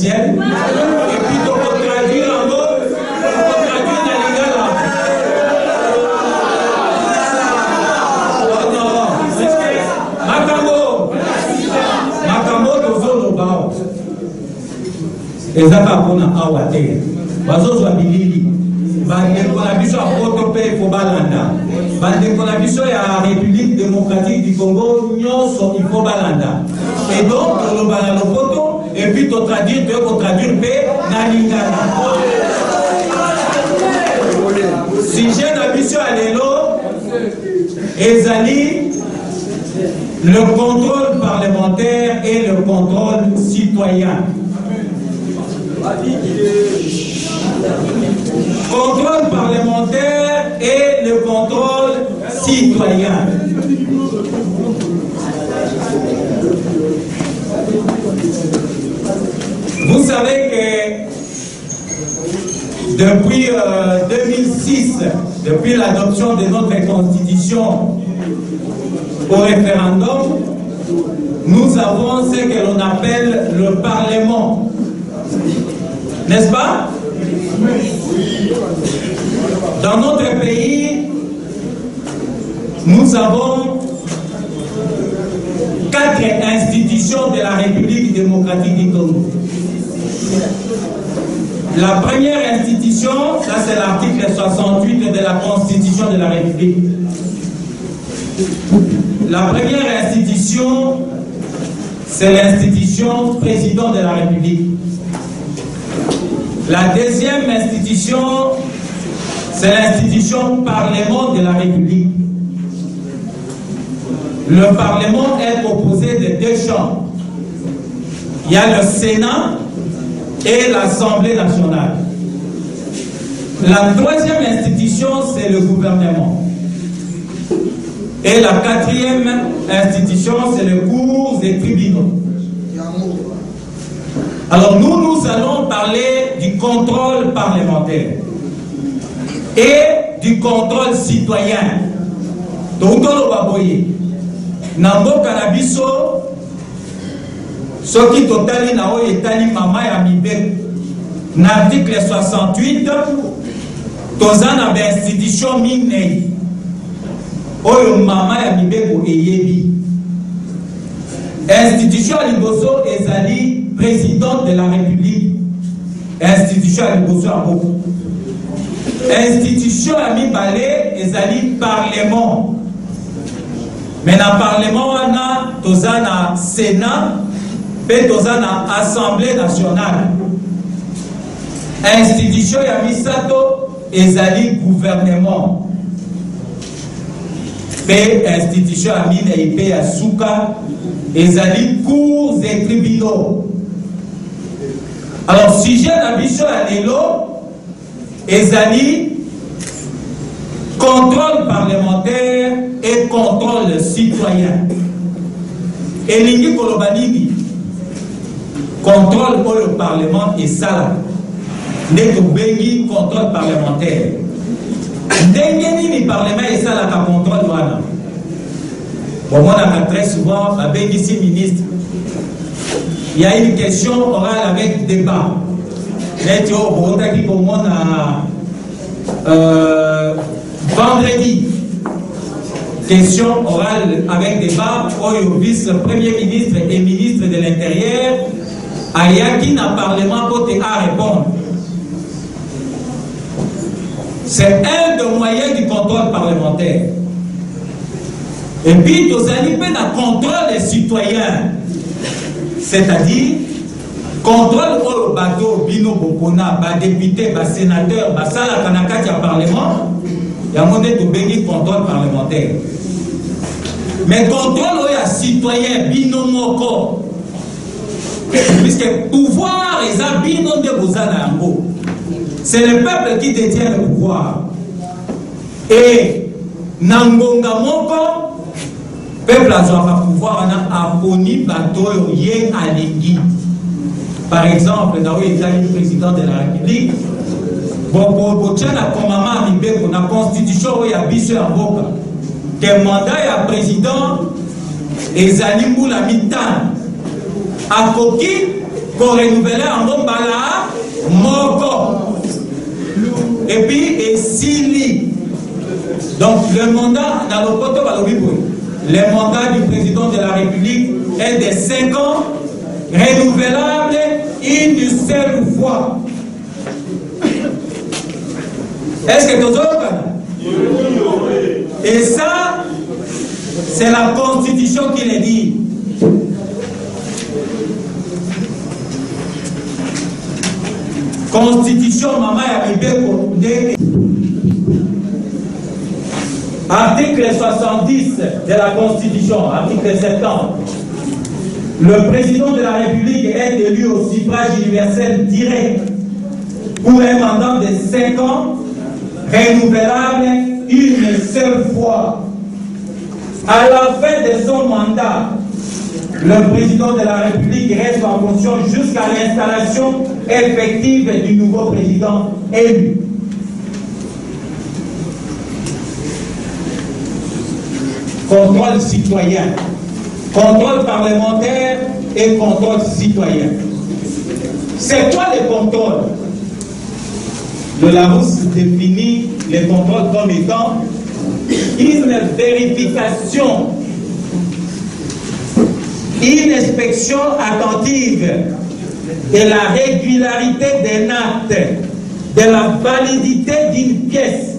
officielle. Et puis, tu peux traduire en mot, tu peux traduire dans l'Ingala. Makambo, tozolo bao. Ezaka pona awate. Bazozo abilili. Bandeko na biso ya poto pe faut balanda. Bandeko na biso ya République démocratique du Congo nyonso il faut balanda. Et donc le balanda poto et puis to traduire pe na lingala. Sujet na biso ya lelo ezali le contrôle parlementaire et le contrôle citoyen. Contrôle parlementaire et le contrôle citoyen. Vous savez que depuis 2006, depuis l'adoption de notre constitution au référendum, nous avons ce que l'on appelle le Parlement. N'est-ce pas? Dans notre pays, nous avons 4 institutions de la République démocratique du Congo. La première institution, ça c'est l'article 68 de la Constitution de la République. La première institution, c'est l'institution président de la République. La deuxième institution, c'est l'institution Parlement de la République. Le Parlement est composé de 2 chambres. Il y a le Sénat et l'Assemblée nationale. La troisième institution, c'est le gouvernement. Et la quatrième institution, c'est les cours et tribunaux. Alors nous allons parler du contrôle parlementaire et du contrôle citoyen. Donc, Namboka na biso soki totali na oyo etali mama ya mibe na article 68 tozana ba institution minei oyo mama ya mibeko eyebi. Institution ya liboso ezali président de la République. Institution ya liboso ya moko. Institution ya mibale ezali Parlement. Mais dans le Parlement, on a tozana Sénat et tozana Assemblée nationale. Institution ya misato ezali gouvernement. Et institution ya mine et ya suka ezali cours et tribunaux. Alors sujet na biso ya lelo ezali contrôle parlementaire et contrôle citoyen. Et l'ingi kolobanini contrôle pour le Parlement et ça n'est que bengi contrôle parlementaire. N'engeni ni Parlement et ça la contrôle wana. Bon, moi on a très souvent avec ici ministre. Il y a une question orale avec débat. Mais tu vois, vendredi, question orale avec débat au vice-premier ministre et ministre de l'Intérieur, Ayaki n'a Parlement côté à répondre. C'est un des moyens du contrôle parlementaire. Et puis, nous allons faire le contrôle des citoyens. C'est-à-dire, contrôle au bateau, bino bokona, ba député, ba sénateur, ba sala kanakati à Parlement. Il y a un monde de contrôle parlementaire. Mais contrôle au citoyen, bino moko. Puisque pouvoir est un bino de Bozanango. C'est le peuple qui détient le pouvoir. Et Nangonga moko, peuple a un pouvoir, on a apponi bateau yé alingi. Par exemple, dans le président de la République, pour la constitution où il y a biso en boka, que mandat ya président et Zalimou la mitan, à Koki, pour renouveler en Bombala, Moko. Et puis, et Sili. Donc, le mandat, dans le côté le mandat du président de la République est de 5 ans, renouvelable une seule fois. Est-ce que nous autres? Et ça, c'est la Constitution qui le dit. Constitution, maman Yabibé. Article 70 de la Constitution, article 70. Le président de la République est élu au suffrage universel direct pour un mandat de 5 ans, renouvelable une seule fois. À la fin de son mandat, le président de la République reste en fonction jusqu'à l'installation effective du nouveau président élu. Contrôle citoyen, contrôle parlementaire et contrôle citoyen. C'est quoi le contrôle? Le Larousse définit le contrôle comme étant une vérification, une inspection attentive de la régularité d'un acte, de la validité d'une pièce.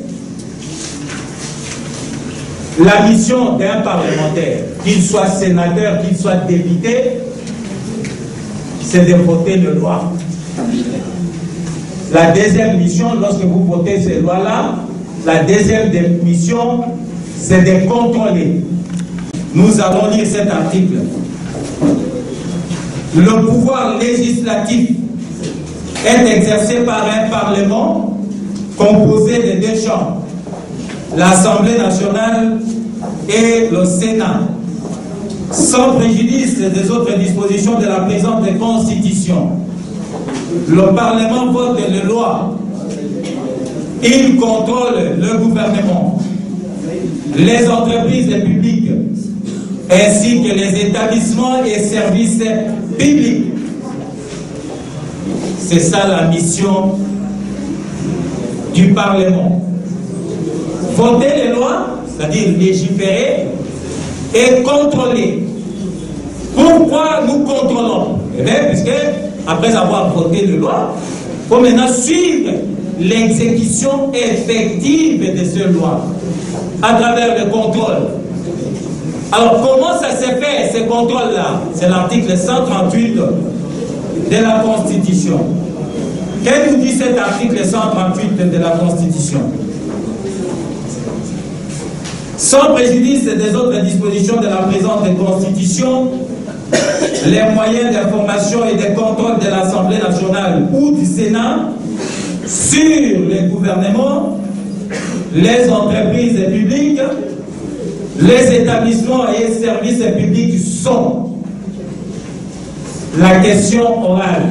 La mission d'un parlementaire, qu'il soit sénateur, qu'il soit député, c'est de voter les lois. La deuxième mission, lorsque vous votez ces lois-là, la deuxième mission, c'est de contrôler. Nous allons lire cet article. Le pouvoir législatif est exercé par un parlement composé de 2 chambres, l'Assemblée nationale et le Sénat, sans préjudice des autres dispositions de la présente Constitution. Le Parlement vote les lois. Il contrôle le gouvernement, les entreprises publiques, ainsi que les établissements et services publics. C'est ça la mission du Parlement. Voter les lois, c'est-à-dire légiférer et contrôler. Pourquoi nous contrôlons? Eh bien, puisque après avoir voté les lois, il faut maintenant suivre l'exécution effective de ces lois à travers le contrôle. Alors, comment ça s'est fait, ce contrôle-là? C'est l'article 138 de la Constitution. Qu'est-ce que nous dit cet article 138 de la Constitution? Sans préjudice des autres dispositions de la présente Constitution, les moyens d'information et de contrôle de l'Assemblée nationale ou du Sénat sur les gouvernements, les entreprises publiques, les établissements et services publics sont la question orale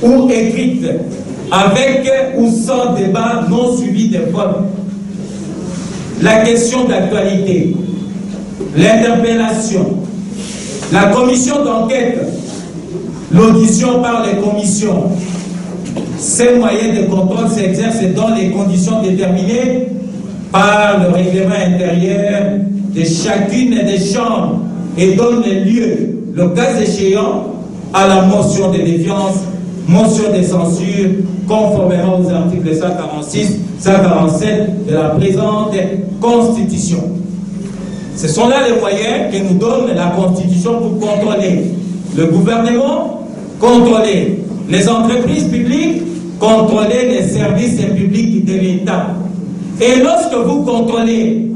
ou écrite, avec ou sans débat non suivi de vote, la question d'actualité, l'interpellation, la commission d'enquête, l'audition par les commissions. Ces moyens de contrôle s'exercent dans les conditions déterminées par le règlement intérieur de chacune des chambres et donnent lieu, le cas échéant, à la motion de défiance, motion de censure, conformément aux articles 146, 147 de la présente Constitution. Ce sont là les moyens que nous donne la Constitution pour contrôler le gouvernement, contrôler les entreprises publiques, contrôler les services publics de l'État. Et lorsque vous contrôlez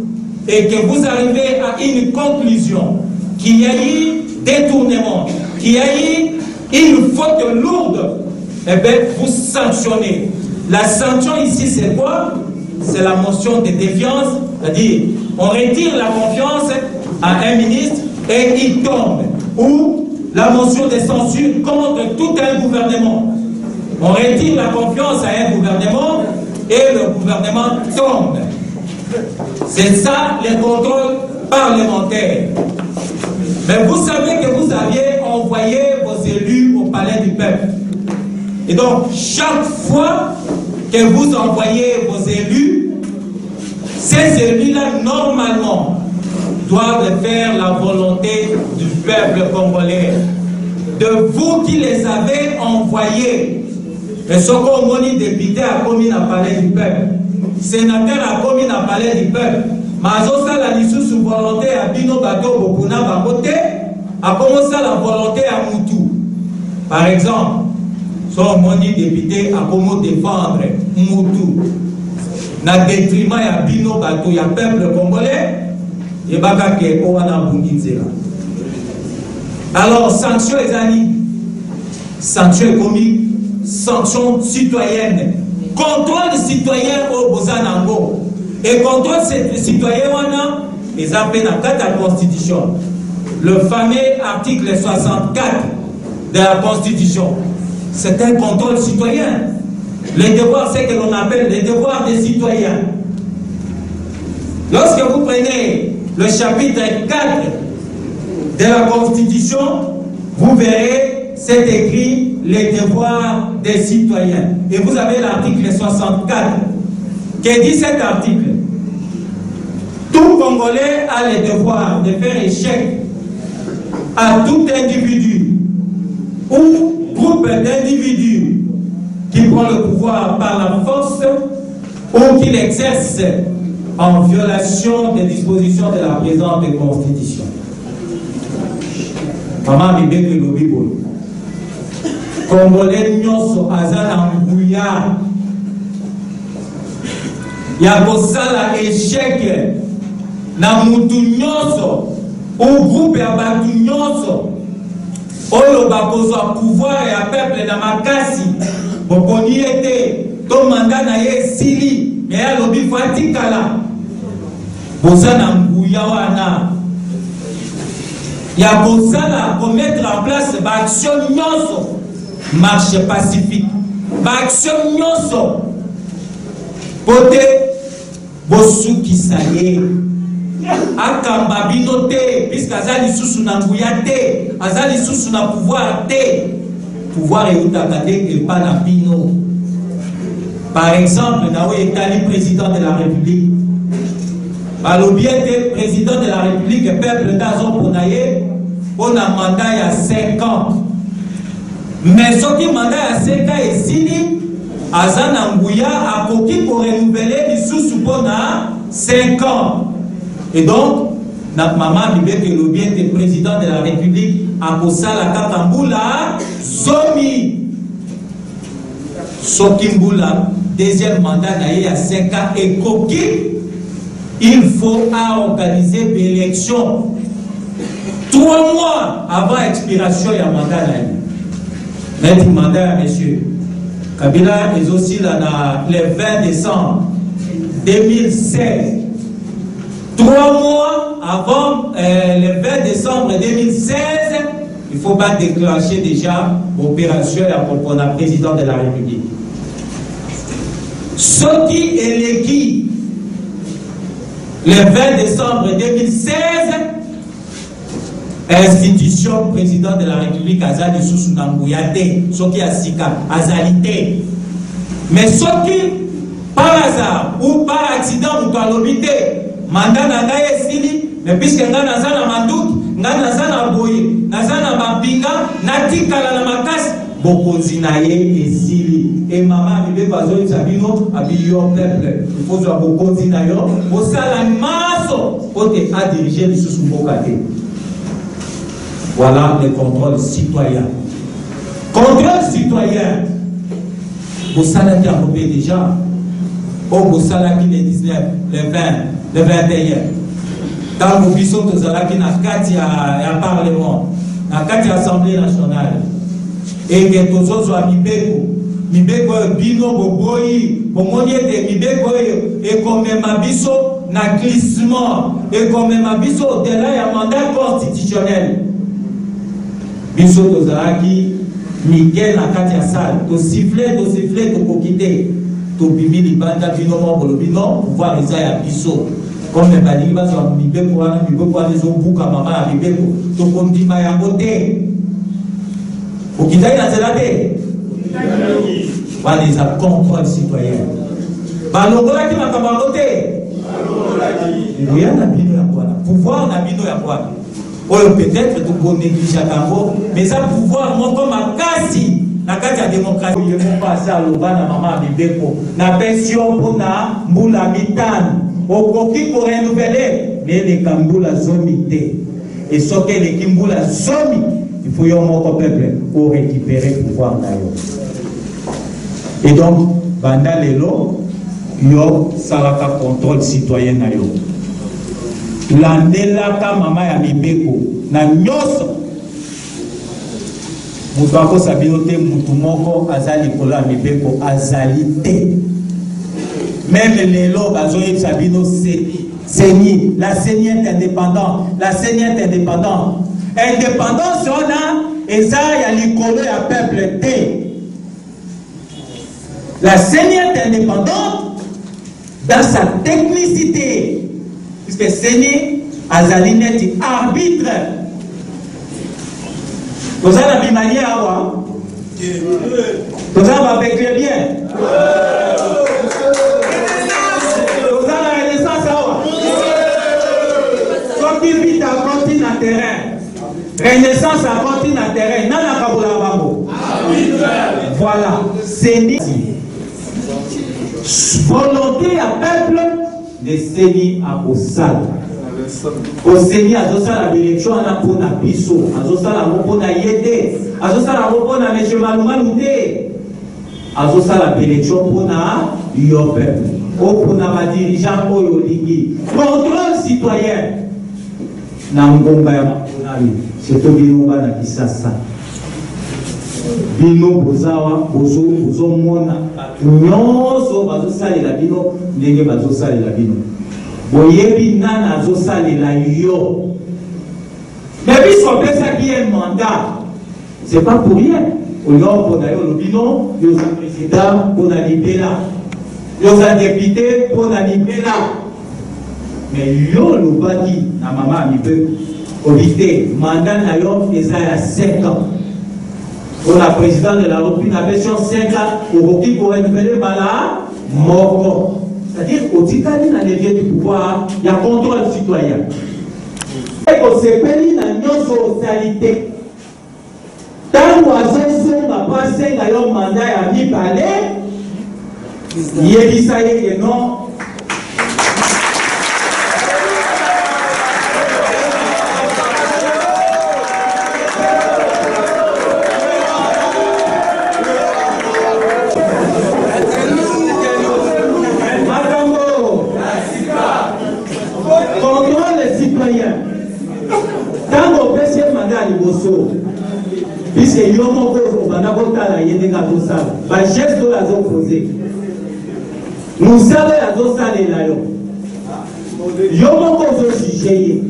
et que vous arrivez à une conclusion qu'il y a eu détournement, qu'il y a eu une faute lourde, eh bien, vous sanctionnez. La sanction ici, c'est quoi? C'est la motion de défiance, c'est-à-dire on retire la confiance à un ministre et il tombe. Ou la motion de censure contre tout un gouvernement. On retire la confiance à un gouvernement et le gouvernement tombe. C'est ça le contrôle parlementaire. Mais vous savez que vous aviez envoyé vos élus au palais Et donc, chaque fois que vous envoyez vos élus, ces élus-là, normalement, doivent faire la volonté du peuple congolais. De vous qui les avez envoyés. Et ce qu'on moni député a commis à palais du peuple. Sénateur a commis à palais du peuple. Mazosa la sous volonté à Bino Bato Bokuna Bakote a commencé la volonté à Moutou. Par exemple, son moni député a commencé défendre Moutou. Na détriment ya Bino Bato ya peuple congolais. Et bakake owana bungizela. Alors, sanction ezali, sanction économique, sanction citoyenne, contrôle citoyen au Bozanango. Et contrôle citoyen wana, les appels dans la Constitution. Le fameux article 64 de la Constitution. C'est un contrôle citoyen. Les devoirs, c'est que l'on appelle les devoirs des citoyens. Lorsque vous prenez le chapitre 4 de la Constitution, vous verrez, c'est écrit les devoirs des citoyens. Et vous avez l'article 64. Qui dit cet article? Tout Congolais a le devoir de faire échec à tout individu ou groupe d'individus qui prend le pouvoir par la force ou qui l'exerce en violation des dispositions de la présente Constitution. Maman Mibeke Lobibolo. Congolais nyonso azana nguya. Yakosala échec na mutu nyonso ou groupe ya batu nyonso oyo bakozwa pouvoir ya peuple na makasi bokoni ete to mandat na ye esili me alobi fatikala bozana nguya wana ya bozala komettre en place baaction nyonso marche pacifique baaction nyonso pote bosukisa ye akamba bino te puisque azali susu na nguya te azali susu na pouvoir te pouvoir eutaka te epa na bino. Par exemple, nawe etali président de la République balobi ete président de la République peuple dazo mpona ye mpona mandat ya 5 ans. Mais soki mandat ya 5 ans esili aza na nguya akoki korenouveler lisusu mpona 5 ans. Et donc, notre maman Mibeke Lobi était président de la République à Kosala Kakambula, Zomi. Sokimbula, deuxième mandat d'ailleurs à 5 ans et Koki, il faut organiser des élections 3 mois avant l'expiration du mandat d'ailleurs. Notre mandat, monsieur Kabila est aussi là le 20 décembre 2016. 3 mois avant le 20 décembre 2016, il ne faut pas déclencher déjà l'opération pour le président de la République. Ce qui est l'équipe, le 20 décembre 2016, institution président de la République Azali Sousunangouyate, ce qui a Sika, Azalité. Mais ce qui, par hasard ou par accident ou par l'obité, mandat na ngai esili, mais puisque nga naza na manduki, nga naza na boye, naza na mapinga, natikala na makasi, bokonzi na ye esili. Et maman Mibeke bazoi sabino abiyo peuple. Il faut soit bokonzi na yo, bosala maso, pote a diriger le sous mboka te. Voilà le contrôle citoyen. Contrôle citoyen. Bosala qui a coupé déjà. Au Bosala qui le 19, le 20. Le 21. Quand nous puissions tous aller dans le Parlement, dans l'Assemblée nationale, et que tous autres soient Mibeko, Bino, Boboyi, Bomoniete, Mibeko, et comme Mabiso, na glissement, et comme Mabiso, de là, il y a un mandat constitutionnel. Biso, tous allés, Miguel, na Katia Sal, to siffler, to kokite. To bimi libanda bino mo bino pouvoir Isaiah biso comme bali bazo Mibeko wana Mibeko wana zo buka mama ya Mibeko to kondima ya bote okidai na zelate wana eza contrôle citoyen balongolaki makambo yango te eya na bino ya kwana pouvoir na bino ya kwana oyo peut-être tokonegligeaka yango mais eza pouvoir moko makasi na kati ya démocratie ye moko ase aloba na mama ya mibeko napesi yo mpona mbula mitano okoki korenouvele neleka mbula zomi te et soki eleki mbula zomi il faut yo moko peuple orécupérer pouvoir na yo et donc banda lelo yo salaka contrôle citoyen na yo landelaka mama ya mibeko na nyonso moto akosa bino te mutu moko aza likolo ya mibeko azali te même lelo bazoyebisa bino CENI la CENI est indépendant la CENI est indépendant indépendance wana eza ya likolo ya peuple te la CENI est indépendante dans sa technicité puisque CENI azali neti arbitre vous avez la bimanie à voir vous avez avec bien vous avez la renaissance à voir quand il vit à continent na terrain renaissance à continent na terrain nana kabola bango voilà CENI volonté à peuple de CENI à Osal. Au CENI à Osal à l'élection à la pona biso, à Osal à Mopona Yede, à Osal à Mopona M. Maloumaloude, à Osal à l'élection pona yo peuple, au pona ma dirigeant Oyo Ligi, contrôle citoyen. Nangomba ya Maponami, c'est tout Binomba na Kisasa. Bino bozawa bozo mona nyonso bazosalela bino ndenge bazosalela bino boyebi nana azosalela yo mais biso pesaki un mandat c'est pas pour rien oyo mpona yo lobino yoza président mpona libela yoza député mpona libela mais yo lobaki na mama mibe obite mandat na yo eza ya 5 ans. Pour la présidente de la République, la version 5 ans, au qui pour renouveler Bala, mort. C'est-à-dire qu'au Titani, dans les lieux du pouvoir, il y a contrôle citoyen. Et qu'on se pénit dans nos socialités. Tant qu'on a passé dans leur mandat à mi-palais, il y a dit ça y est que non. Puisque yo moko bana kotala yende ka tosala ba geste oyo azopoze musala azosalela yo yo moko ozojuge ye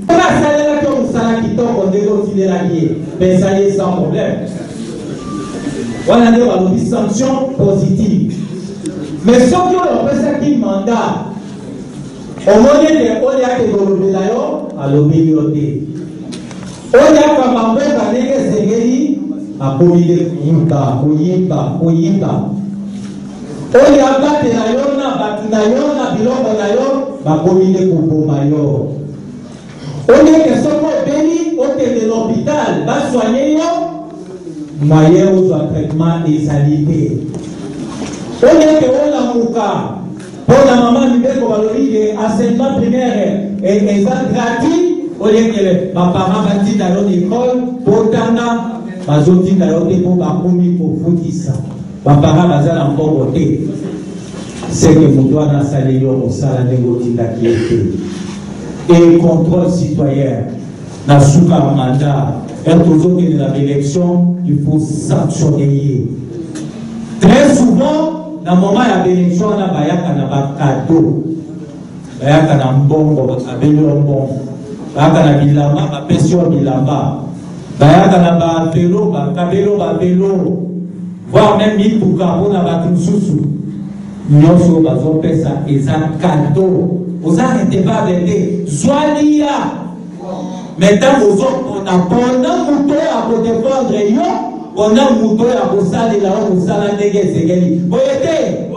obasalelaki omusala kitoko ndenge otilelaki ye pensali ye sans problème wana nde balobi sanction positive mais soki oyo opesaki mandat omoni ete oyo ake kolobela yo alobi yo te oya kama mboka ndenge zengeli akomile koyimba oya batela yo na batu na yo na biloko na yo bakomile koboma yo oya ke soko obeli okende l'hôpital basoigne yo moyen ozwa traitement ezali te oya ke olamuka mpona mama mibeko balobi ke enseignement primaire eza gratuit oyekele bapara batinda yo l'école potanga bazotinda yo te mpo bakomi kofutisa bapara baza na mbongo te seke moto wana asali yo kosala ndenge otindaki ye te et contrôle citoyen na suka ya mandat tozokende na élection il faut sanctionner ye très souvent na moment ya bélection wana bayaka na bakado bayaka na mbongo abeli yo mbongo bayaka na bilamba bapesi yo bilamba bayaka na bavelo bakabelo bavelo voire même mituka mpona bato mosusu nyonso bazopesa eza kado oza redevable te zwalia mais ntango ozopona mpona moto akodefendre yo on a mouton à Bossal et là on Bossal à Négué. Vous êtes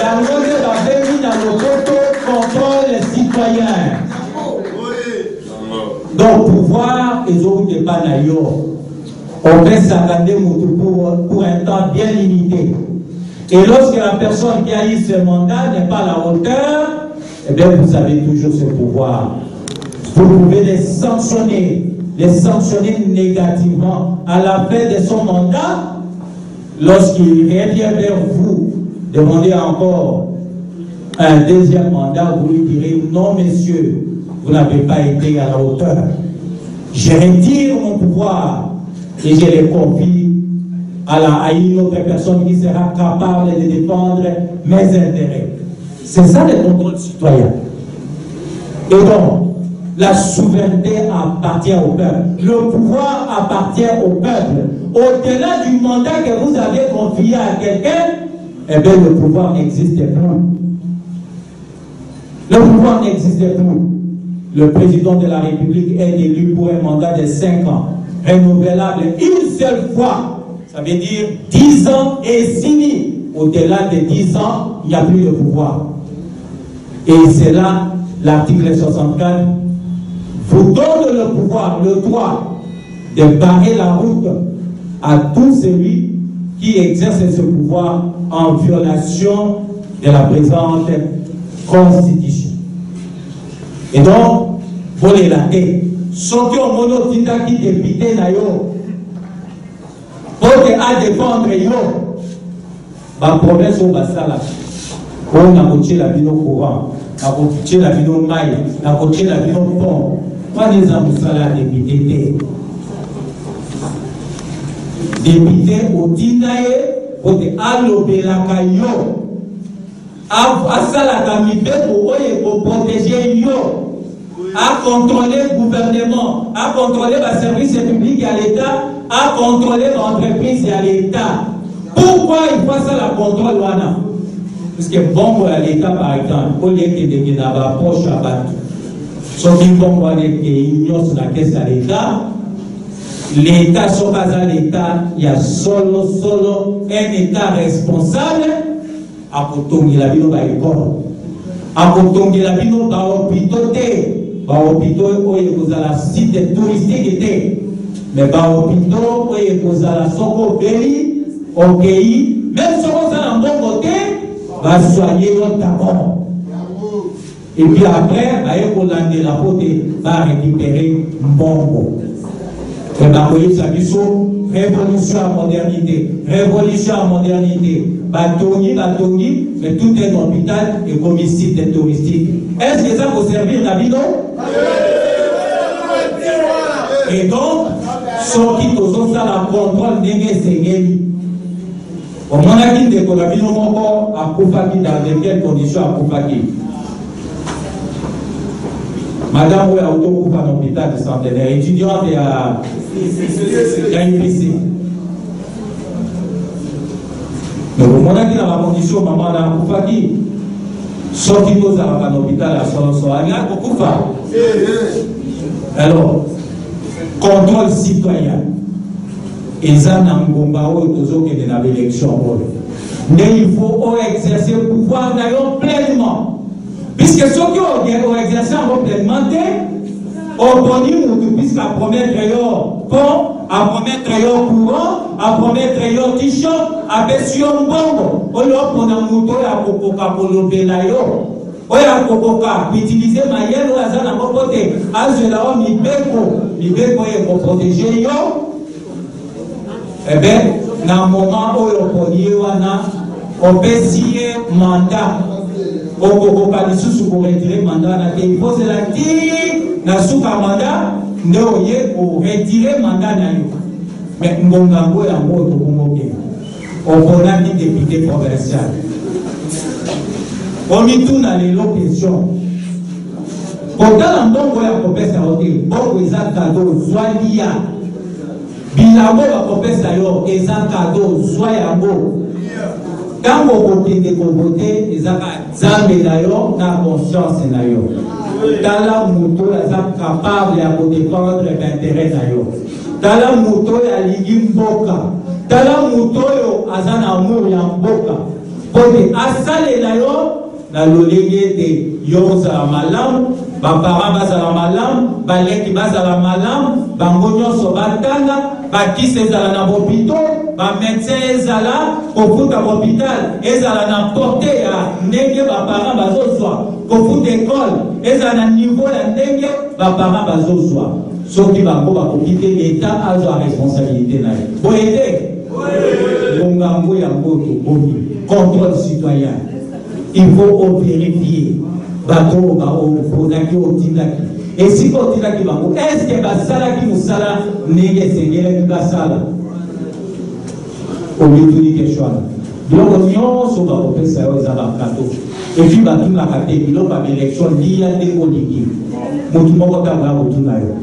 la montée va venir dans le photo contrôle les citoyens. Donc, pouvoir, ils ont des panaillots. On peut s'attendre pour un temps bien limité. Et lorsque la personne qui a eu ce mandat n'est pas à la hauteur, eh bien, vous avez toujours ce pouvoir. Vous pouvez les sanctionner négativement à la fin de son mandat. Lorsqu'il revient vers vous, demandez encore un deuxième mandat, vous lui direz non, messieurs, vous n'avez pas été à la hauteur. Je retire mon pouvoir et je le confie à une autre personne qui sera capable de défendre mes intérêts. C'est ça le contrôle citoyen. Et donc, la souveraineté appartient au peuple. Le pouvoir appartient au peuple. Au-delà du mandat que vous avez confié à quelqu'un, eh bien, le pouvoir n'existe plus. Le pouvoir n'existe plus. Le président de la République est élu pour un mandat de 5 ans, renouvelable une seule fois. Ça veut dire 10 ans et fini. Au-delà de 10 ans, il n'y a plus de pouvoir. Et c'est là, l'article 64 vous donne le pouvoir, le droit de barrer la route à tout celui qui exerce ce pouvoir en violation de la présente Constitution. Et donc, vous les latez. Ceux qui ont monotinda qui député na yo, pour à défendre yo, ma promesse au Bassala, on a coché la vie au courant, on a coché la vie au maïs, on a coché la vie au pont. Moi, les Amoussala député. Député au Tinae, pour te alobelaka yo. À ça, la camibé pour protéger yo. À contrôler le gouvernement, à contrôler le service public à l'État, à contrôler l'entreprise à l'État. Pourquoi il faut ça la contrôle wana? Parce que bon à l'État par exemple, au lieu que n'a pas poche à battre, sauf qu'il bon à l'État, sur la caisse à l'État, l'État sur pas à l'État, il y a solo un État responsable à Kotongi la ville à l'école, à Kotongi la ville à l'hôpital. Hôpital où il y a la site touristique mais hôpital où il y a la soko belli au pays même si on a un bon côté va soigner notamment et puis après la faute va récupérer Mbongo et la police a dit révolution à modernité Batongi, mais tout est hôpital et comme site touristique. Est-ce que ça peut servir la vie, non? Et donc, ceux qui ont ça la contrôle n'est au moment où il y a la vie, on a Koufaki dans quelles conditions à Koufaki? Madame, où est autocoupé à l'hôpital de Centenaire, étudiante et à IPC. Mais au moment où il y a la condition, maman a Koufaki, sorti aux à l'hôpital à Solonso, il y a Koufa. Alors, contrôle citoyen. Et ça, il y a l'élection. Mais il faut exercer le pouvoir d'ailleurs pleinement. Puisque ceux qui ont exercé pleinement, on peut puisqu'à promettre pont, à promettre courant, à promettre t-shirt, à baisser un bongo. On leur prend un mouton à Kokoka pour l'obéir. On a Kokoka, utiliser ma yelle ou à Zana Mokote, à Zela, mi beko est pour protéger yo. Eh bien, dans le moment où on peut signer mandat, on peut retirer mandat, il faut se la dire, na souka mandat, pour retirer mandat. Mais Ngongango est en mode on peut avoir des députés provinciaux. On y tourne à l'occasion. Pourtant, la Mbongo est à Kopesa, Mbongo est un cadeau, Zwalia. Bilabo va Kopesa, est un cadeau, Zwayango. Quand vous votez des voter, ils ont Zambé d'ailleurs, na conscience d'ailleurs. Dans la moto, ils sont capables de défendre l'intérêt d'ailleurs. tala moto ya ligi mboka, tala moto yo azana amour ya mboka, pote asalela yo na lolenge de yo za malam, ba parents bazala malam, baleki bazala malam, bango nyonso batanga, bakisi ezala na bopito, ba médecin ezala kofuta hôpital, ezala na porte ya ndenge ba parents bazozwa, kofuta école, ezala na niveau ya ndenge ba parents bazozwa. Soki bango bakokite l'État azwa responsabilité na ye. Boyete mongango ya moto bomi, contrôle citoyen. Il faut vérifier bateau au tindaki. Et si on tindaki bango, est-ce que basala qui nous sala nege sengele qui basala? Au lieu de dire quelque chose. Donc on so ba opesa yo za ba kato. Et puis ba tuna kate bilo ba élection liya de oliki. Mutu moko ta ba tuna yo.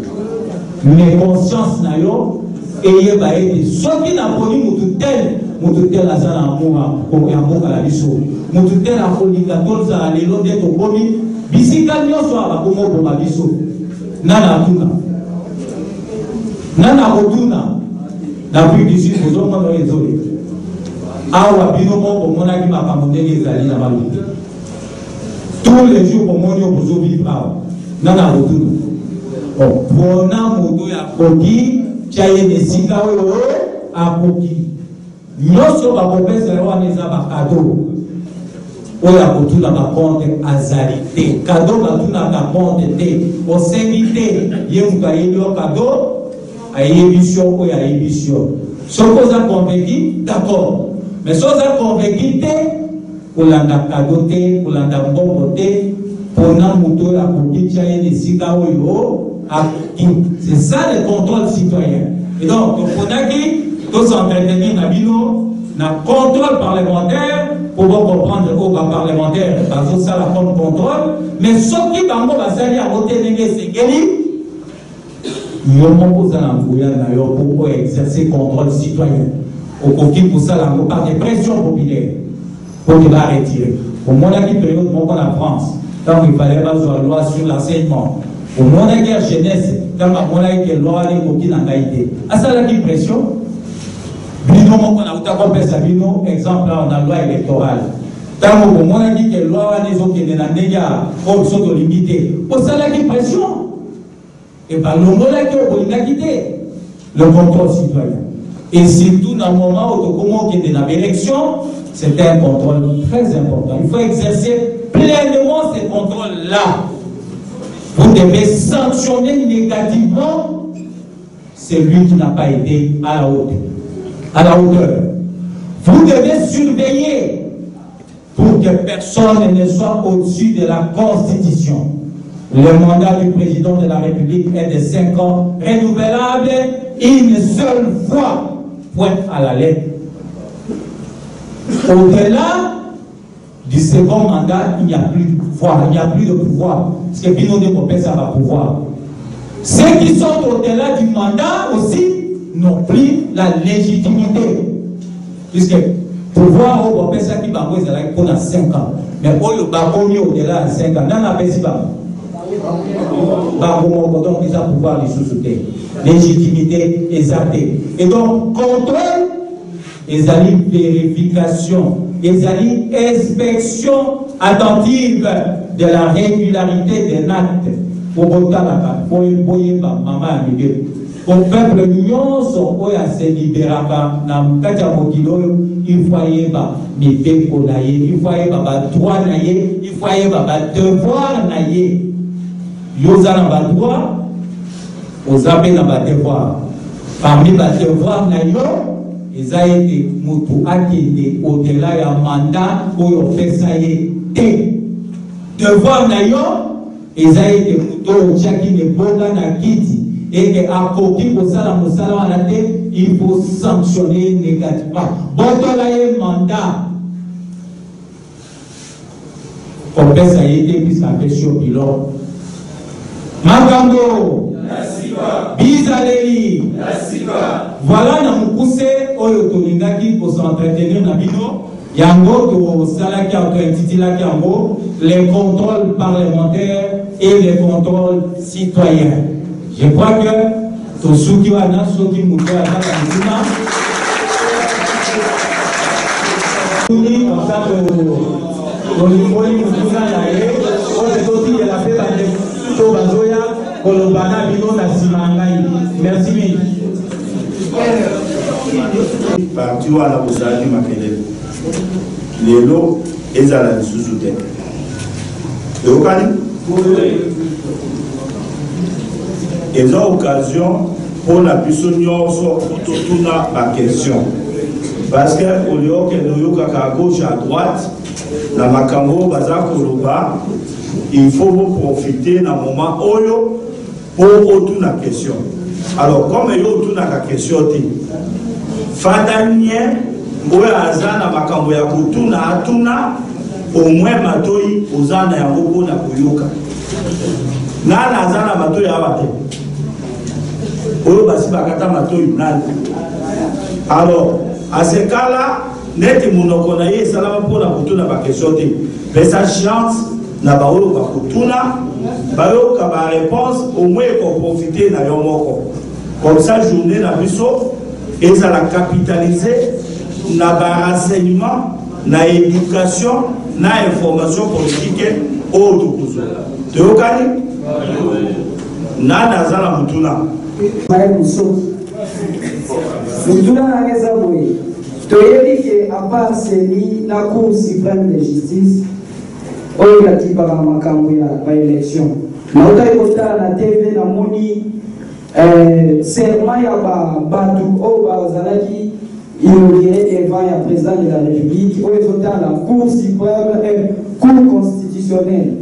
Mais conscience na yo eye ba ete soki na poni mutu tel azala amour ko ya mboka la biso. Mutu tel a kolinga toza lelo de to bomi bisika nyonso aba komo boma biso. Nana koduna na plus du sud aux hommes dans les zones. Awa bino moko mona ki makambo ndenge ezali na maluku. Tous les jours pour mon yo bozo vivre. Nana koduna. Oh, pona moto ya koki chaye nesika oyo akoki. Nyonso bakopesa yo aneza bakado. Oya kotuna ba compte azalité. Cadeau batuna ka compte te. Osengi ye mukayo cadeau. Émission ou à émission. Si vous êtes convaincu, d'accord. Mais si vous êtes convaincu, pour l'anda cadoté, pour l'anda bomboté, pour l'anda moto la coquille, et c'est ça le contrôle citoyen. Et donc, pour qui tous entretenir na contrôle parlementaire, pour comprendre au parlementaire, parce que ça la comme contrôle, mais ce qui va à voter c'est pour exercer contrôle citoyen. Au coquille pour ça, par des pressions populaires, pour ne pas retirer. Au moment qui période en France, quand il fallait pas une loi sur l'enseignement, au moment de la jeunesse, quand on a une loi les coquilles en Haïti, à ça la pression. Bino on a eu exemple dans la loi électorale. Quand au moment où il y a une loi les autres qui sont dans option de limiter, pour ça la pression. Et par le moment là qu'on a quitté le contrôle citoyen. Et surtout dans le moment où on est dans l'élection, c'est un contrôle très important. Il faut exercer pleinement ces contrôles-là. Vous devez sanctionner négativement celui qui n'a pas été à la hauteur. À la hauteur. Vous devez surveiller pour que personne ne soit au-dessus de la Constitution. Le mandat du président de la République est de 5 ans, renouvelable une seule fois, point à la lettre. Au-delà du second mandat, il n'y a plus de pouvoir, il n'y a plus de pouvoir. Parce que Bino de ça va pouvoir. Ceux qui sont au-delà du mandat aussi n'ont plus la légitimité. Puisque pouvoir au Bopé ça qui va pour 5 ans. Mais pour le baconnier au-delà de 5 ans, n'en a pas si pas. Donc, ils ont pouvoir les sous-souter. Légitimité exacte. Et donc, contrôle, ils ont vérification, ils ont inspection attentive de la régularité des actes. Pour le peuple union sont se libérera il faut y avoir il faut y avoir droit il faut y avoir devoir Vous avez un droit, vous avez un devoir. Parmi les devoirs, ils ont été au-delà d'un mandat pour faire ça. Devoir, ils ont été et que à côté de ça, il faut sanctionner négativement. Bon, il y a un mandat. Pour faire ça, il y a été question pilote. Magambo, Bizaleli, voilà na mukuse oyo tolingaki pour s'entretenir na bino yango to salaki intitulaki yango les contrôles parlementaires et les contrôles citoyens. Je crois que tosuki wana soki moto azaka motuna tuni osako olimboli motuna na ye oyo totikela mpe bande to bazoya koloba na bino na nsima ngai. Merci mingi. parti wana bozalaki makelele lelo ezala lisusu te eyokani eza occasion mpona biso nyonso totuna baquestion parce que olio okende oyokaka à gauche à droite na makambo baza koloba il faut profiter na moment oyo po otuna question. Alors comme yo otunaka question te fanda nye oyo aza na makambo ya kotuna atuna au moins matoi oza na yango mpona koyoka nana aza na matoi awa te oyo basi bakata matoi nani. Alors à ce cas là neti monoko na ye esalama mpona kotuna bakestion te pesa chance na baoyo bakotuna bayoka baréponse au moins ekoprofite na yo moko comme ça journée na biso ezala capitaliser na barenseignement na éducation na information politique oyo tokozwa toyokani nani aza na mutuna mutuna nangeza boye toyebi ke apart seni na cour suprême de justice oyo katibaka makambo ya baélection naotali kotala na tv namoni serment ya bato oyo bazalaki inauguré devant ya président de la république oyo ezotala cour suprême cour constitutionnelle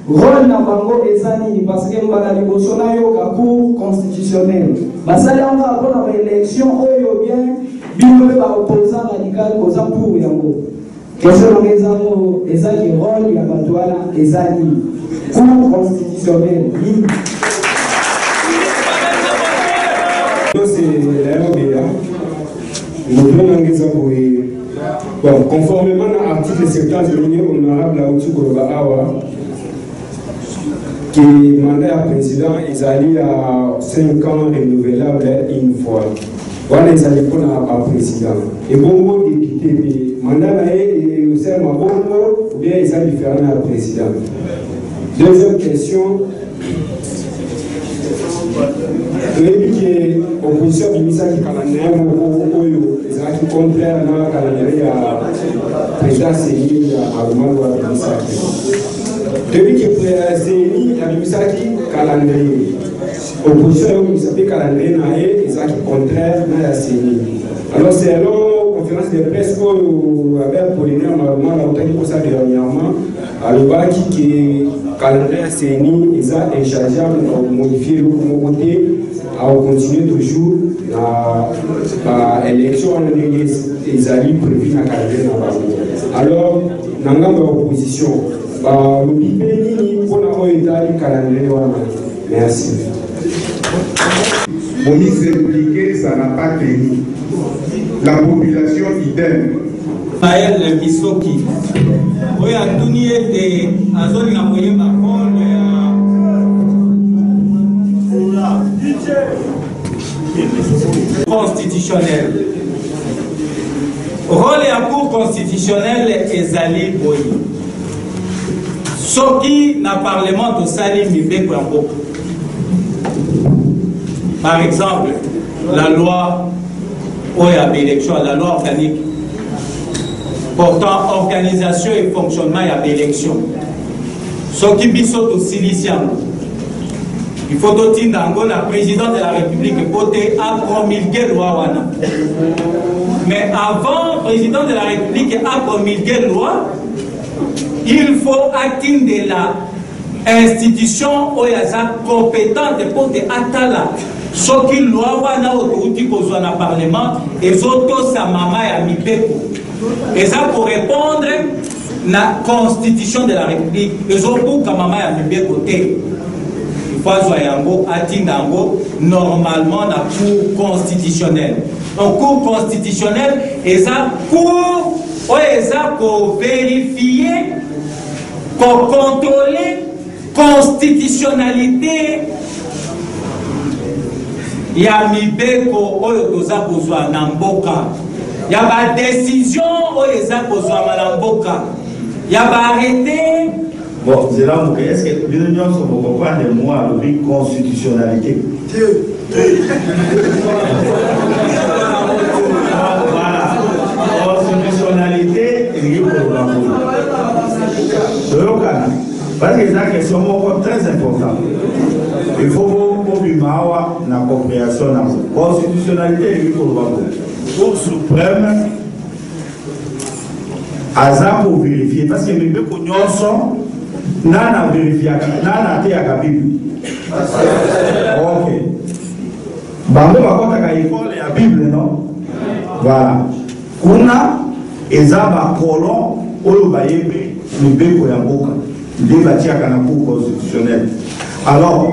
rôle na bango eza nini parce que mbala liboso nayoka cour constitutionnelle basali yango mpona baélection oyo bien bino mpe baopposant radical koza pour yango question nango ezango ezaki rôle ya bato wana eza nini cour constitutionnelle nini. Bon, conformément à l'article 70 de l'Union honorable à Outu Awa, qui mandat à président, ils allaient à 5 ans renouvelable une fois. Voilà, ils allaient pour un président. Et bon, député, mandat et au sein de Mabongo, ou bien ils allaient faire un président. Deuxième question. L'opposition de Misa qui est contraire à la calendrier à président Séni à Romano à Misaki. Depuis que Séni à Misaki calendrier, l'opposition de Misaki calendrier est contraire à Séni. Alors c'est alors conférence de presse avec Polinaire Maroma, la haute pour ça dernièrement, à l'Obaki qui est calendrier Séni, ils ont échangeable pour modifier le côté. À continuer toujours l'élection ils allaient prévu dans la alors dans l'opposition le bipéni pour la calendrier merci. Mon ministre impliqué, ça n'a pas tenu. La population idem. Maël Misoki. Oui, à tout n'y était à zone la moyenne constitutionnel. Rôle et la cour constitutionnelle est allé boy. Ce qui n'a parlement de Salim Mibé Kwambo. Par exemple, la loi élection, la loi organique portant organisation et fonctionnement de l'élection. Ce qui bisot au silicium. Il faut dire que la présidente de la République a promulgué la loi. Mais avant, le président de la République a promulgué la loi, il faut atteindre l'institution où il y a compétente pour atteindre ce qui loi wana autouti kozwa na parlement ezotosa mama ya mipeko. Et ça pour répondre la constitution de la République ezobuka mama ya mipeko te. Normalement la cour constitutionnelle. Donc cour constitutionnelle et ça cour pour vérifier, pour contrôler constitutionnalité ya mibeko oyo toza kozwa na mboka ya ba décision oyo eza kozwa na mboka ya ba arrêté. Bon, c'est là où est-ce que l'union se comprend de moi avec constitutionnalité. Voilà, constitutionnalité et parce que c'est une question très importante. Il faut que la compréhension de la constitutionnalité et la Cour suprême pour vérifier parce que les gens sont nana vérifié nana te ya Bible. Ok. Bango bakota ka école ya Bible non? Voilà. Kuna ezaba kolon oyo bayebe mibeko ya mboka. Nde batiaka na cour constitutionnelle. Alors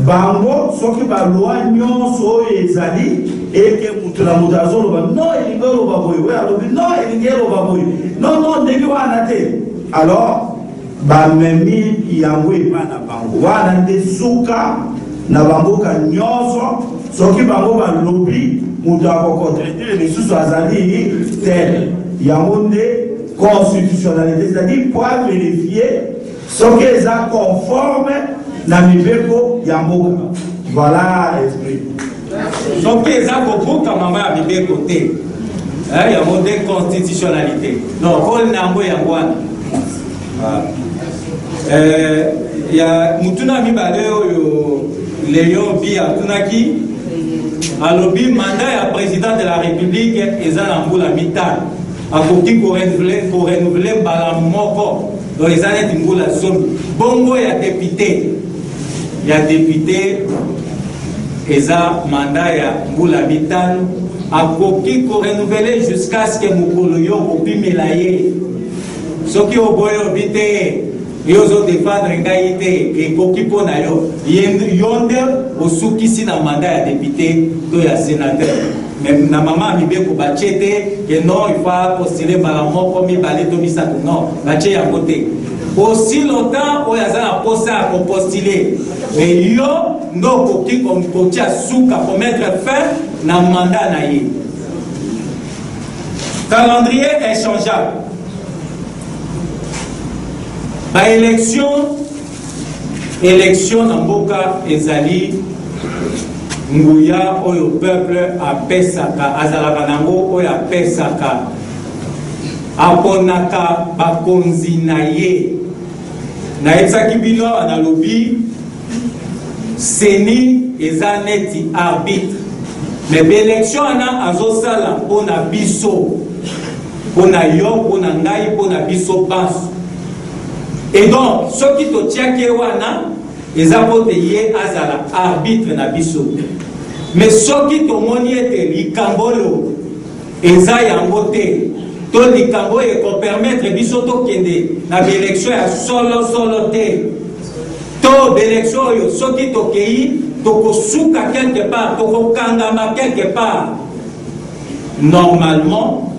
bango soki ba loi nyonso oyo ezali eke mutu na mutu azoloba non elingelo baboyi alobi non elingelo baboyi non ndenge wana te. Alors bamemi yango epa na bango wana nde suka na bamboka nyonso soki bango balobi mutu akokontredire lisusu azali tel yango nde constitutionnalité, c'est-à-dire pour vérifier ce qui est conforme na mibeko ya mboka. Voilà l'esprit. Ce qui est conforme na mibeko te ya mode constitutionnalité. Non, kol nango ya ngwana. Ya mutuna mibale oyo Léon Bia tunaki alobi mandat ya président de la République eza na mbula mitano akoki ko renouveler mbala moko donc eza neti mbula zomi bongo ya député eza mandat ya mbula mitano akoki ko renouveler jusqu'à ce que mokolo yo kopimela ye soki oboyo bite yozo défendre ngai te ekoki mpona yo yonde osukisi na mandat ya député to ya sénateur mais na mama mibeko batie te que non il faut postuler mbala moko mibale to misato non batie yango te aussi longtemps oyo aza na posa ya kopostule mais yo ndo okoki kotia suka komettre fin na mandat na ye. Calendrier échangeable. Ba élection na mboka ezali nguya oyo peuple apesaka azalaka nango oyo apesaka aponaka bakonzi na ye na etsaki bino na lobi seni eza neti arbitre mais élection ana azosala mpona biso mpona yo mpona ngai mpona biso baso. Et donc, ce qui te tient qui est wana, ils ont été azala arbitre na biso. Mais ce qui te moni était likambolo, ils ont voté. To likambo et qu'on permettre biso to kende na élection ya solo te. To élection yo ce qui te kei to kosuka quelque part, to kokangama quelque part. Normalement,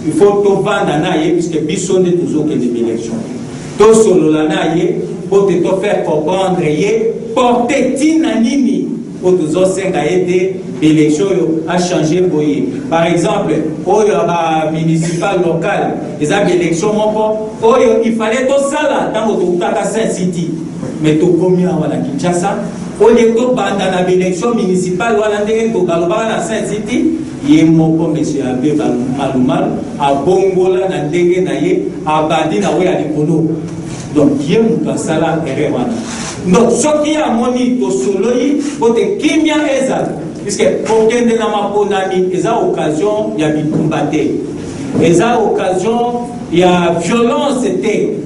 il faut to vendre na ye puisque biso ne toujours que des élections. To solo la na ye pour te faire comprendre ye porter tinanini pour te senga aider élection a changé boye. Par exemple, oyo ba municipal local, les élections moko oyo il fallait to sala dans to kaka Saint City mais to komi na wana Kinshasa oyo to banda na élection municipale wala ndenge to baloba na Saint City ye moko monsieur Abe Malumal a bongola na ndenge na ye abandi na we ya likolo. Donc ye muta sala erewana. Donc ce qui a moni to soloi pote kimia ezal puisque pour kende na maponami eza occasion ya bikumbate. Eza occasion ya violence te.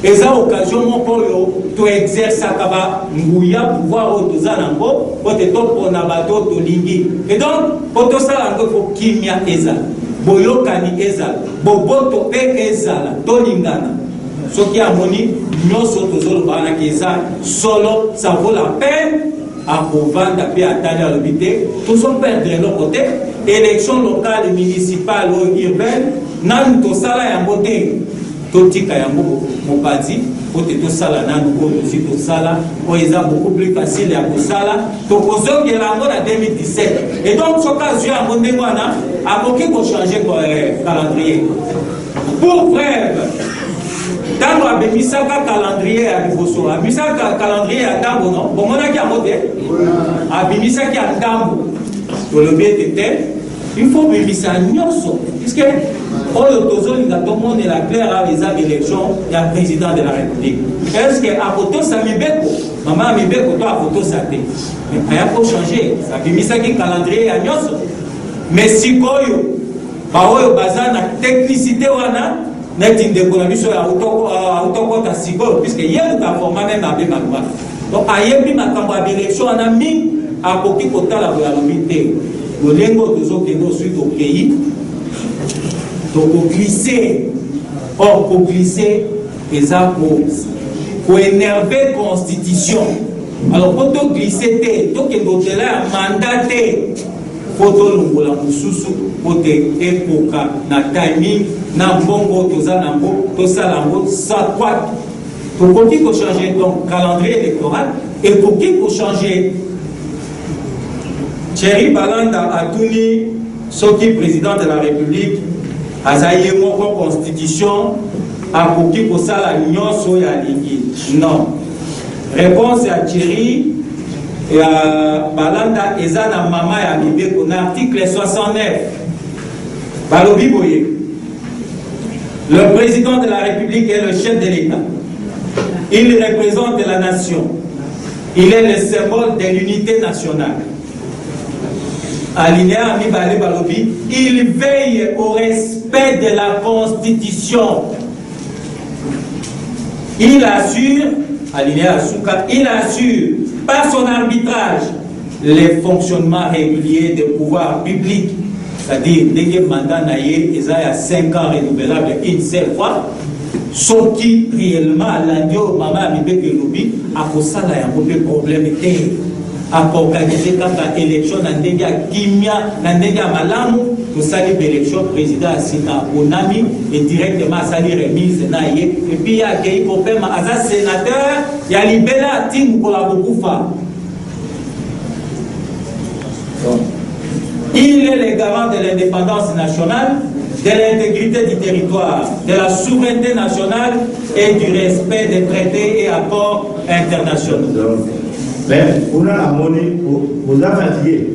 Eza occasion moko yo to exercer kaba nguya pouvoir otozanango pote to pona bato to lingi. Et donc poto sala ngo ko kimia ezal. Boyokani ezal. Boboto pe ezal to lingana. Ce qui a moni nyonso tozolo bana keza solo ça vaut la peine à vendre puis attendre à l'habiter tous on perdre leur côté élection locale municipale ou urbaine nan to sala ya moté totika yango mopati ote tosala nanu oyo si tosala oyo eza beaucoup plus facile ya kosala tokozongela yango na 2017 et donc soki azwi yango ndenge wana akoki kochange calendrier pour brève ntango abemisaka calendrier ya liboso abimisaka calendrier ya ntango non bomonaki yango te abimisaki ya ntango tolobi ete te il faut bimisa nyonso puisque oyo tozolinga tomonela claire eza élection ya président de la république est-ce que akotosa mibeko mama ya mibeko to akotosa te mais aya kochange abimisaki calendrier ya nyonso mais sikoyo baoyo baza na technicité wana neti ndeko na biso ya autokota sikoyo puisque ye luka forma meme abe maluba donc ayebi makambo ya élection wana mingi akoki kotala boya lobi te lolengo tozokende osui tokei tokoglisse or koglisse eza koénerve constitution alors po toglisse te tokende otela ya mandat te po tolongola mosusu po te ekoka na timing na mbongo toza nango tosala yango sakwat tokoki kochange donc calendrier électoral ekoki kochange. Thierry Balanda atuni soki président de la République azaye moko constitution akoki kosala nyonso ya lingi non. Réponse à Thierry et à Balanda eza na mama ya mibeko na article 69 balobi boye. Le président de la République est le chef de l'État. Il représente la nation. Il est le symbole de l'unité nationale. Alinéa Mibale Balobi, il veille au respect de la Constitution. Il assure, alinéa Asuka, il assure par son arbitrage les fonctionnements réguliers des pouvoirs publics. C'est-à-dire, dès que le mandat naïe, il y a 5 ans renouvelable une seule fois, ce qui réellement, l'andio, maman, Mibeke Lobi, a causé un problème. A organiser quand l'élection n'a pas kimia n'a pas malamu to sali l'élection président asina onami et directement sali remise naie et puis il y a qui problème à sénateur il y a libéra team pour la bokufa. Il est le garant de l'indépendance nationale, de l'intégrité du territoire, de la souveraineté nationale et du respect des traités et accords internationaux. Mais on a la monnaie, vous avez fatigué.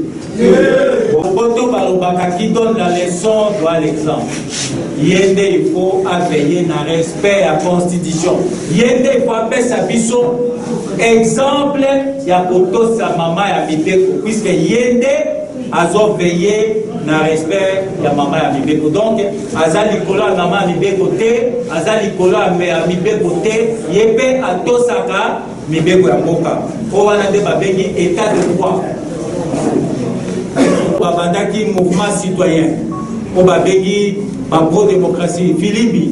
Qui donne la leçon doit l'exemple. Il faut veiller dans le respect à la Constitution. Il faut appeler sa biso exemple. Il y a pour sa maman et Mibeko. Puisque Yende a veillé dans le respect de la maman et Mibeko. Donc, Azali Kola, maman Mibeko te, Azali Kola, Mibeko te, Yebe a Tosaka. Mibeko ya mboka o wana de babengi état de droit babandaki mouvement citoyen o babengi ba pro démocratie Filimbi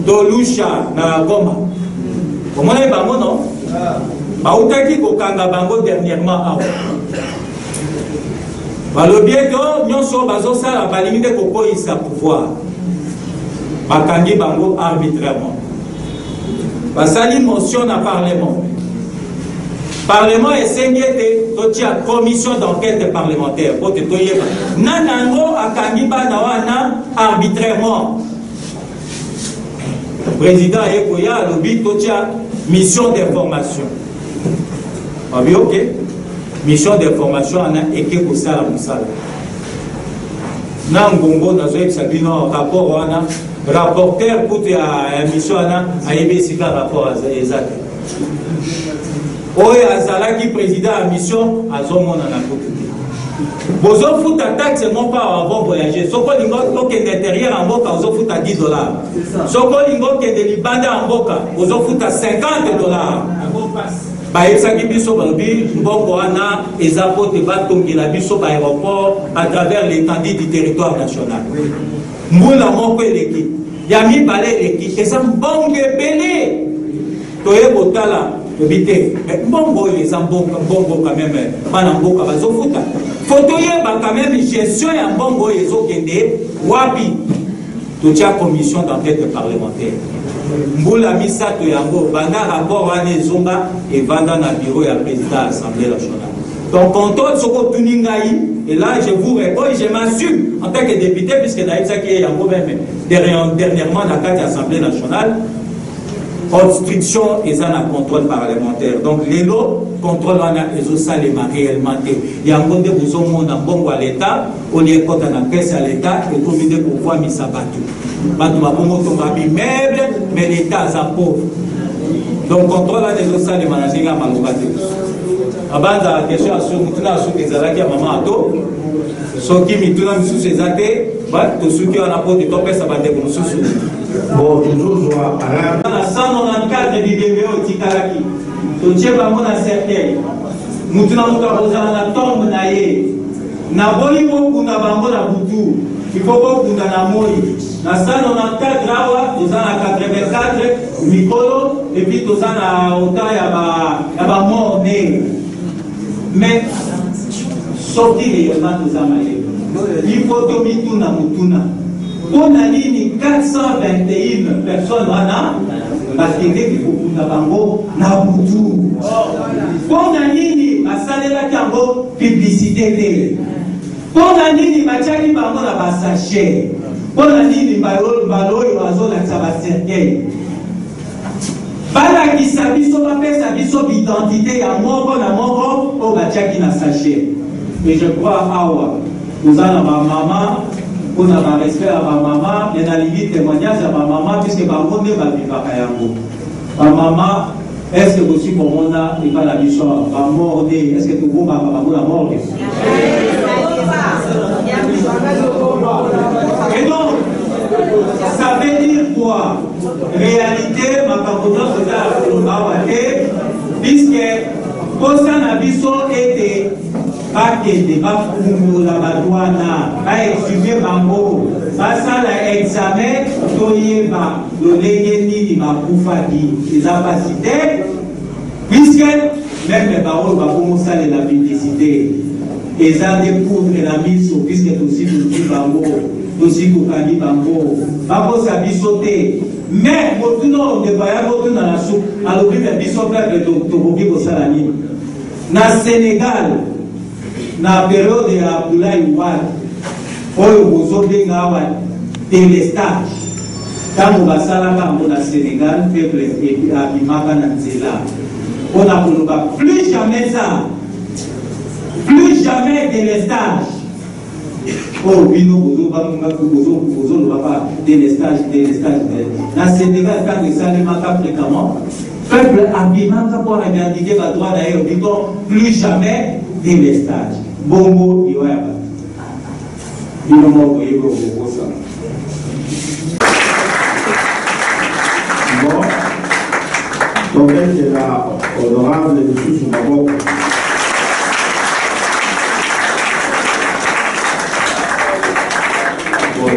Dolusha na Goma omona bango non bautaki kokanga bango dernièrement awa balobi ete nyonso bazosala balingi nde kokoyisa pouvoir bakangi bango arbitrairement basali motion na parlement. Parlement est saigné de la commission d'enquête parlementaire. Nanango a kangiba nawana arbitrairement. Le président Ekoya a lobby mission d'information. Ah oui, ok. Mission d'information on a écrit pour ça la moussala. Nangongo dans un sabino rapport wana rapporteur pour la mission wana a yébé sika rapport à exact. Oye azalaki président à mission azomona na côté. Bozo fout ta taxe mon pas avant voyager. Soko lingo toke d'intérieur en boka ozo fout à $10. Soko lingo ke de libanda en boka ozo fout à $50. Ba esaki biso balobi mbongo wana ezapote batongela biso ba aéroport à travers l'étendue du territoire national. Mbula moko eleki. Yami balé eleki. Eza mbongo ebele. Toye botala. Bongo les ambongo quand même banamboka bazofuta photo yeba quand même gestion ya mbongo ezokende wapi totia commission d'enquête parlementaire mbula misato yango banda rapport wana ezonga evanda na bureau ya président de l'Assemblée nationale. Donc contrôle soko tuningai et là je vous réponds, je m'assume en tant que député puisque naïsa qui est yango même dernièrement dans la l'Assemblée nationale. Obstruction et un contrôle parlementaire. Donc, les lots, contrôle et ça les réellement. Il y a un monde où on a bon à l'État, on y est quand on a caisse à l'État, et tout le monde pour voir mis sa bateau. Maintenant, on a mis meuble, mais l'État est pauvre. Donc, contrôle et ça les managers à Malobate. Avant la question à ceux qui ont des alaki à maman à dos, ceux qui ont mis ces athées, tous ceux qui ont apporté des topes, ça va être comme ça. Bon, toujours, à la 194 du DBO Tikaraki, tu tiens pas mon cercueil. Nous tenons à la tombe naïe. Naboli beaucoup na bango na butu. Il faut beaucoup na moi. Na 194 rawa, nous en 84 Mikolo, et puis nous en autant ya ba mort né. Mais sortir réellement nous en maillé. Il faut tomber tout na mutuna. On a dit 421 personnes parce qu'il y a beaucoup de bango na butu. On a dit la kango publicité. On a dit machaki bango na basache. On a dit balo oiseau na sabacercueil. Bala qui sabiso ba pesa biso identité ya moko na moko o machaki na sachet. Et je crois awa nous allons ma maman. On a un respect à ma maman, il y a une limite témoignage à ma maman, puisque ma maman n'est pas vivre à Kayango. Ma maman, est-ce que aussi pour mon âme, il va la mission, ma mort, est-ce que tu vois ma maman la mort? Et donc, ça veut dire quoi? Réalité, ma maman, c'est là, puisque pour ça, la mission était. Bakende bafungola badwana baexhume bango basala examen toyeba lolenge nini bakufaki eza pasi te puisque même baoyo bakomosalela publicité eza nde poudre na miso puisque tosi toti bango tosi kokangi bango bakosa biso te mais motuna oyo baya kotuna na suku alobi me biso pepe tokoki kosala nini na Sénégal. Na période ya Abdoulaye Wade oyo bozobenga awa délestage ntango basalaka yango na Sénégal peuple abimaka na nzela mpona koloba plus jamais ça, plus jamais délestage oyo bino bozolobaka délestage na Sénégal ntango esalemaka fréquemment peuple abimaka mpo revendiquer badroit na ye obiko plus jamais délestage. Bongo, il y a bon, donc c'est la honorable de sous Maboko. Bon,